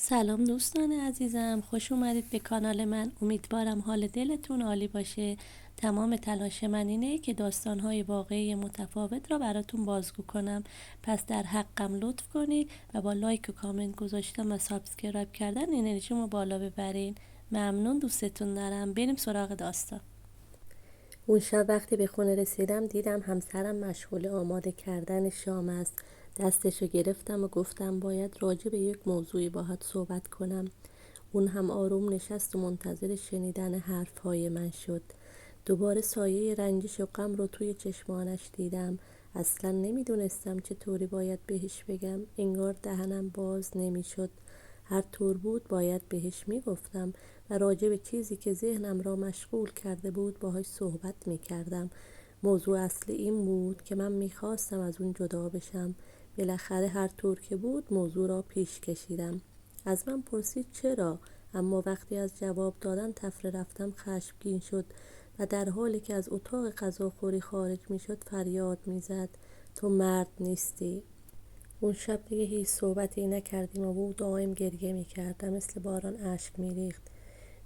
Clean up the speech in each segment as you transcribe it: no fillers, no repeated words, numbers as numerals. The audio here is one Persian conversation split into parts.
سلام دوستان عزیزم، خوش اومدید به کانال من. امیدوارم حال دلتون عالی باشه. تمام تلاش من اینه که داستانهای واقعی متفاوت را براتون بازگو کنم، پس در حقم لطف کنید و با لایک و کامنت گذاشتن و سابسکرایب کردن انرژیمو بالا ببرین. ممنون، دوستتون دارم. بریم سراغ داستان. اون شب وقتی به خونه رسیدم دیدم همسرم مشغول آماده کردن شام است. دستشو گرفتم و گفتم باید راجع به یک موضوعی باهات صحبت کنم. اون هم آروم نشست و منتظر شنیدن حرفهای من شد. دوباره سایه رنجش و غم رو توی چشمانش دیدم. اصلا نمیدونستم چطوری باید بهش بگم. انگار دهنم باز نمیشد. هر طور بود باید بهش میگفتم و راجع به چیزی که ذهنم را مشغول کرده بود باهاش صحبت میکردم. موضوع اصلی این بود که من میخواستم از اون جدا بشم. بالاخره هر طور که بود موضوع را پیش کشیدم. از من پرسید چرا، اما وقتی از جواب دادن تفره رفتم خشمگین شد و در حالی که از اتاق غذاخوری خارج میشد فریاد میزد تو مرد نیستی. اون شب دیگه هیچ صحبتی نکردیم و او دائم گریه میکرد، مثل باران اشک میریخت.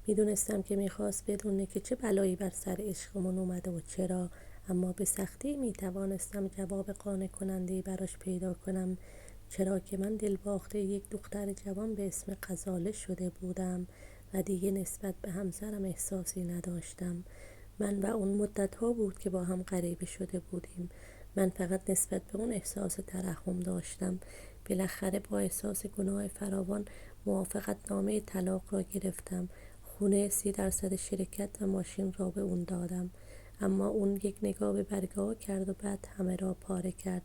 میدونستم که میخواست بدونه که چه بلایی بر سر عشقمون اومده و چرا، اما به سختی میتوانستم جواب قانع کننده‌ای براش پیدا کنم. چرا که من دلباخته یک دختر جوان به اسم غزاله شده بودم و دیگه نسبت به همسرم احساسی نداشتم. من و اون مدت‌ها بود که با هم غریبه شده بودیم. من فقط نسبت به اون احساس ترحم داشتم. بالاخره با احساس گناه فراوان موافقت نامه طلاق را گرفتم. خونه 30% شرکت و ماشین را به اون دادم. اما اون یک نگاه به برگه کرد و بعد همه را پاره کرد.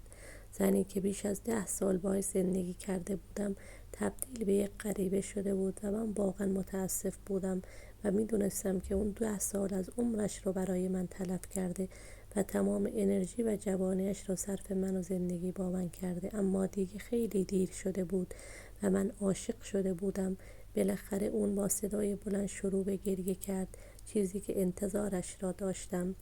زنی که بیش از 10 سال باهاش زندگی کرده بودم تبدیل به یک غریبه شده بود و من واقعا متاسف بودم و میدونستم که اون 10 سال از عمرش رو برای من تلف کرده و تمام انرژی و جوانیش را صرف من و زندگی با من کرده. اما دیگه خیلی دیر شده بود و من عاشق شده بودم. بالاخره اون با صدای بلند شروع به گریه کرد، چیزی که انتظارش را داشتم.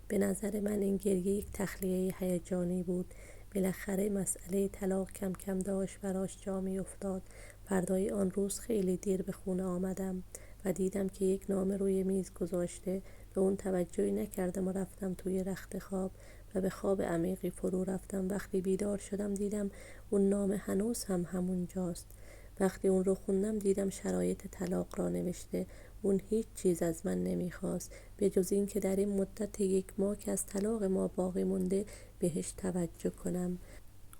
به نظر من این گریه یک تخلیه هیجانی بود. بالاخره مسئله طلاق کم کم داشت براش جا می افتاد. فردای آن روز خیلی دیر به خونه آمدم و دیدم که یک نامه روی میز گذاشته. به اون توجهی نکردم و رفتم توی رخت خواب و به خواب عمیقی فرو رفتم. وقتی بیدار شدم دیدم اون نامه هنوز هم همون جاست. وقتی اون رو خوندم دیدم شرایط طلاق را نوشته. اون هیچ چیز از من نمیخواست به جز این که در این مدت 1 ماه که از طلاق ما باقی مونده بهش توجه کنم.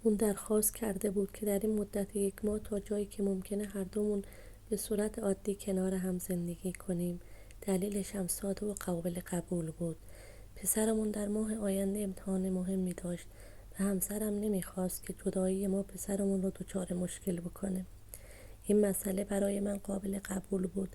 اون درخواست کرده بود که در این مدت 1 ماه تا جایی که ممکنه هر دومون به صورت عادی کنار هم زندگی کنیم. دلیلش هم ساده و قابل قبول بود. پسرمون در ماه آینده امتحان مهمی داشت و همسرم نمیخواست که جدایی ما پسرمون رو دچار مشکل بکنه. این مسئله برای من قابل قبول بود،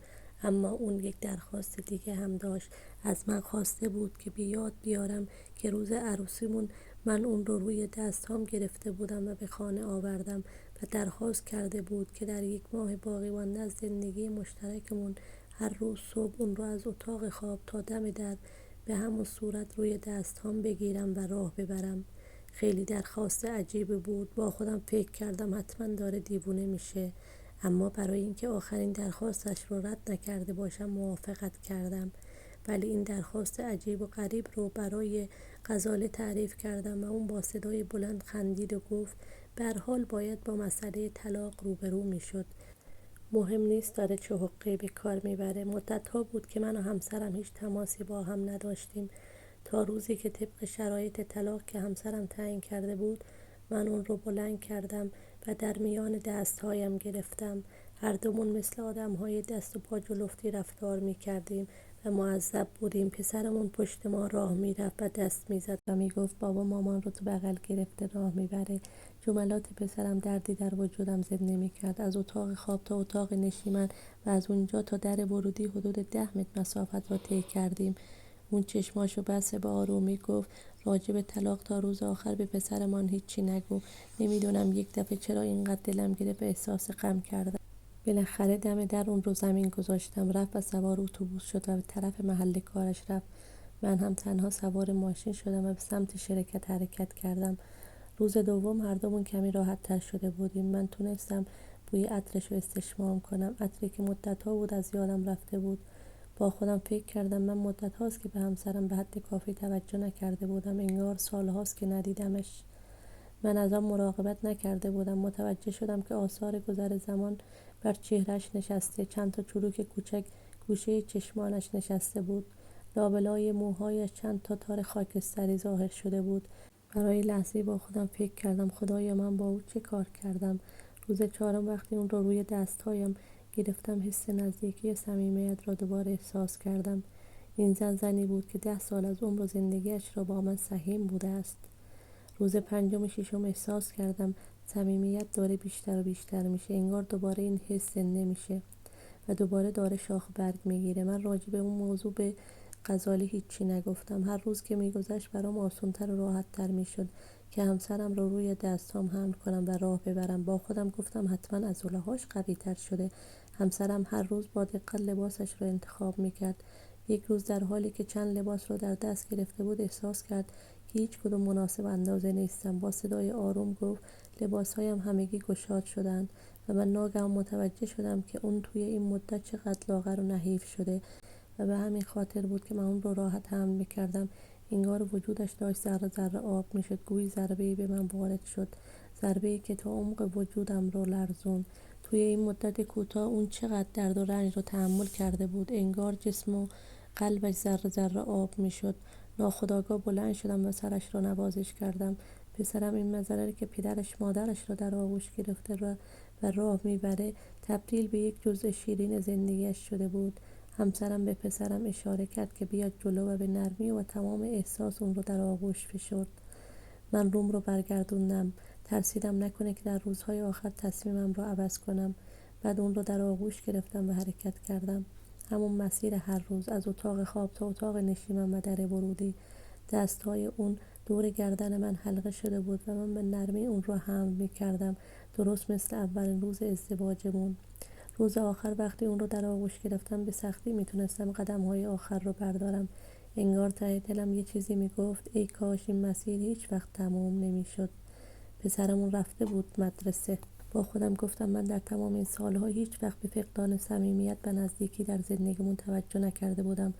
اما اون یک درخواست دیگه هم داشت. از من خواسته بود که بیاد بیارم که روز عروسیمون من اون رو روی دستام گرفته بودم و به خانه آوردم و درخواست کرده بود که در 1 ماه باقی مانده از زندگی مشترکمون هر روز صبح اون رو از اتاق خواب تا دم در به همون صورت روی دستام بگیرم و راه ببرم. خیلی درخواست عجیبی بود. با خودم فکر کردم حتما داره دیوونه میشه، اما برای اینکه آخرین درخواستش رو رد نکرده باشم موافقت کردم. ولی این درخواست عجیب و غریب رو برای غزاله تعریف کردم و اون با صدای بلند خندید و گفت به هر حال باید با مسئله طلاق روبرو میشد. مهم نیست داره چه حقی به کار میبره. مدت‌ها بود که من و همسرم هیچ تماسی با هم نداشتیم تا روزی که طبق شرایط طلاق که همسرم تعیین کرده بود من اون رو بلند کردم و در میان دستهایم گرفتم. هر دومون مثل آدم‌های دست و پا جلفتی رفتار میکردیم و معذب بودیم. پسرمون پشت ما راه میرفت و دست میزد و میگفت بابا مامان رو تو بغل گرفته راه میبره. جملات پسرم دردی در وجودم زنده میکرد. از اتاق خواب تا اتاق نشیمن و از اونجا تا در ورودی حدود 10 متر مسافت را طی کردیم. اون چشماشو بسته به آرومی گفت راجع به طلاق تا روز آخر به پسرمان هیچی نگو. نمیدونم یک دفعه چرا اینقدر دلم گرفت، احساس غم کردم. بالاخره دم در اون رو زمین گذاشتم. رفت و سوار اتوبوس شد و به طرف محل کارش رفت. من هم تنها سوار ماشین شدم و به سمت شرکت حرکت کردم. روز دوم هر دومون کمی راحت تر شده بودیم. من تونستم بوی عطرش رو استشمام کنم، عطری که مدت‌ها بود از یادم رفته بود. با خودم فکر کردم من مدت هاست که به همسرم به حد کافی توجه نکرده بودم، انگار سال هاست که ندیدمش. من از آن مراقبت نکرده بودم. متوجه شدم که آثار گذر زمان بر چهرش نشسته، چند تا چروک کوچک گوشه چشمانش نشسته بود، لابلای موهایش چند تا تار خاکستری ظاهر شده بود. برای لحظه با خودم فکر کردم خدایا من با او چه کار کردم. روز چهارم وقتی اون رو روی دستهایم گرفتم حس نزدیکی صمیمیت را دوباره احساس کردم. این زنی بود که 10 سال از عمر و زندگیش را با من سهیم بوده است. روز پنجم و ششم احساس کردم صمیمیت داره بیشتر و بیشتر میشه، انگار دوباره این حس زنده میشه و دوباره داره شاخ برگ میگیره. من راجع به اون موضوع به غزاله هیچی نگفتم. هر روز که میگذشت برام آسان‌تر و راحت‌تر میشد که همسرم رو روی دستام حمل کنم و راه ببرم. با خودم گفتم حتما عضله‌هاش قوی‌تر شده. همسرم هر روز با دقت لباسش رو انتخاب میکرد. یک روز در حالی که چند لباس رو در دست گرفته بود احساس کرد که هیچ کدوم مناسب اندازه نیستم. با صدای آروم گفت لباسهایم همگی گشاد شدند و من ناگهان متوجه شدم که اون توی این مدت چقدر لاغر و نحیف شده و به همین خاطر بود که من اون رو راحت حمل میکردم. انگار وجودش داشت ذره ذره آب میشد. گویی ضربه‌ای به من وارد شد، ضربه‌ای که تا عمق وجودم رو لرزون. توی این مدت کوتاه اون چقدر درد و رنج رو تحمل کرده بود. انگار جسم و قلبش ذره ذره آب میشد. ناخودآگاه بلند شدم و سرش را نوازش کردم. پسرم این منظره که پدرش مادرش را در آغوش گرفته و راه میبره تبدیل به یک جزء شیرین زندگیش شده بود. همسرم به پسرم اشاره کرد که بیاد جلو و به نرمی و تمام احساس اون رو در آغوش فشرد. من روم رو برگردوندم. ترسیدم نکنه که در روزهای آخر تصمیمم رو عوض کنم. بعد اون رو در آغوش گرفتم و حرکت کردم. همون مسیر هر روز، از اتاق خواب تا اتاق نشیمن و در ورودی. دستهای اون دور گردن من حلقه شده بود و من به نرمی اون رو حمل می کردم، درست مثل اولین روز ازدواجمون. روز آخر وقتی اون رو در آغوش گرفتم به سختی میتونستم قدم‌های آخر رو بردارم. انگار ته دلم یه چیزی میگفت ای کاش این مسیر هیچ وقت تموم نمیشد. پسرمون رفته بود مدرسه. با خودم گفتم من در تمام این سالها هیچ وقت به فقدان صمیمیت و نزدیکی در زندگیمون توجه نکرده بودم.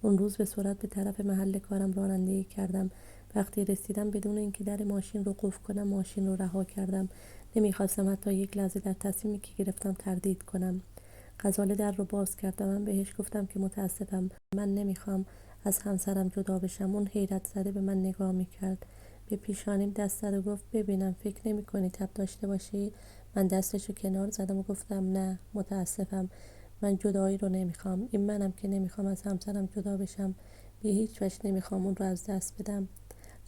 اون روز به سرعت به طرف محل کارم رانندگی کردم. وقتی رسیدم بدون اینکه در ماشین رو قفل کنم ماشین رو رها کردم. نمیخواستم حتی یک لحظه در تصمیمی که گرفتم تردید کنم. غزاله در رو باز کرد و من بهش گفتم که متاسفم، من نمیخوام از همسرم جدا بشم. اون حیرت زده به من نگاه میکرد. به پیشانیم دست زد و گفت ببینم فکر نمی‌کنی تب داشته باشی؟ من دستشو کنار زدم و گفتم نه متاسفم، من جدایی رو نمیخوام. این منم که نمیخوام از همسرم جدا بشم. به هیچ وجه نمیخوام اون رو از دست بدم.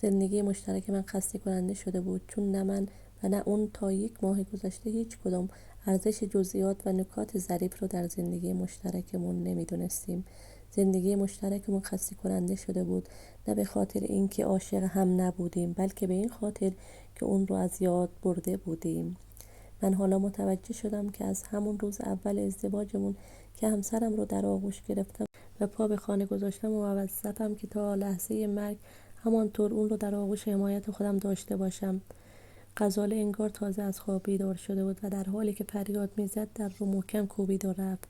زندگی مشترک من خسته کننده شده بود، چون نه من و نه اون تا 1 ماه گذشته هیچ کدوم ارزش جزئیات و نکات ظریف رو در زندگی مشترکمون نمیدونستیم. زندگی مشترکمون خسته کننده شده بود، نه به خاطر اینکه عاشق هم نبودیم، بلکه به این خاطر که اون رو از یاد برده بودیم. من حالا متوجه شدم که از همون روز اول ازدواجمون که همسرم رو در آغوش گرفتم و پا به خانه گذاشتم و موظفم که تا لحظه مرگ همانطور اون رو در آغوش حمایت خودم داشته باشم. غزاله انگار تازه از خواب بیدار شده بود و در حالی که فریاد میزد در رو محکم کوبید و رفت.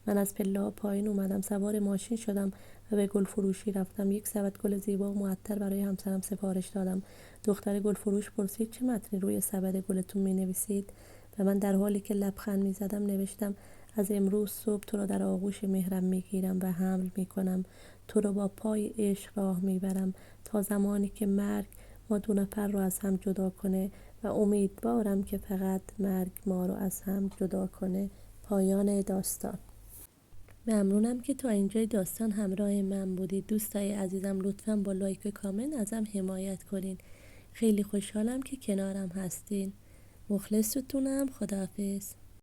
من از پله‌ها پایین اومدم، سوار ماشین شدم و به گل فروشی رفتم. یک سبد گل زیبا و معطر برای همسرم سفارش دادم. دختر گل فروش پرسید چه متنی روی سبد گلتون می نویسید؟ و من در حالی که لبخند می زدم نوشتم از امروز صبح تو را در آغوش مهرم می گیرم و حمل می کنم. تو را با پای عشق راه می برم تا زمانی که مرگ ما دو نفر رو از هم جدا کنه و امیدوارم که فقط مرگ ما رو از هم جدا کنه. پایان داستان. ممنونم که تا اینجای داستان همراه من بودید. دوستای عزیزم لطفاً با لایک و کامنت ازم حمایت کنین. خیلی خوشحالم که کنارم هستین. مخلصتونم. خداحافظ.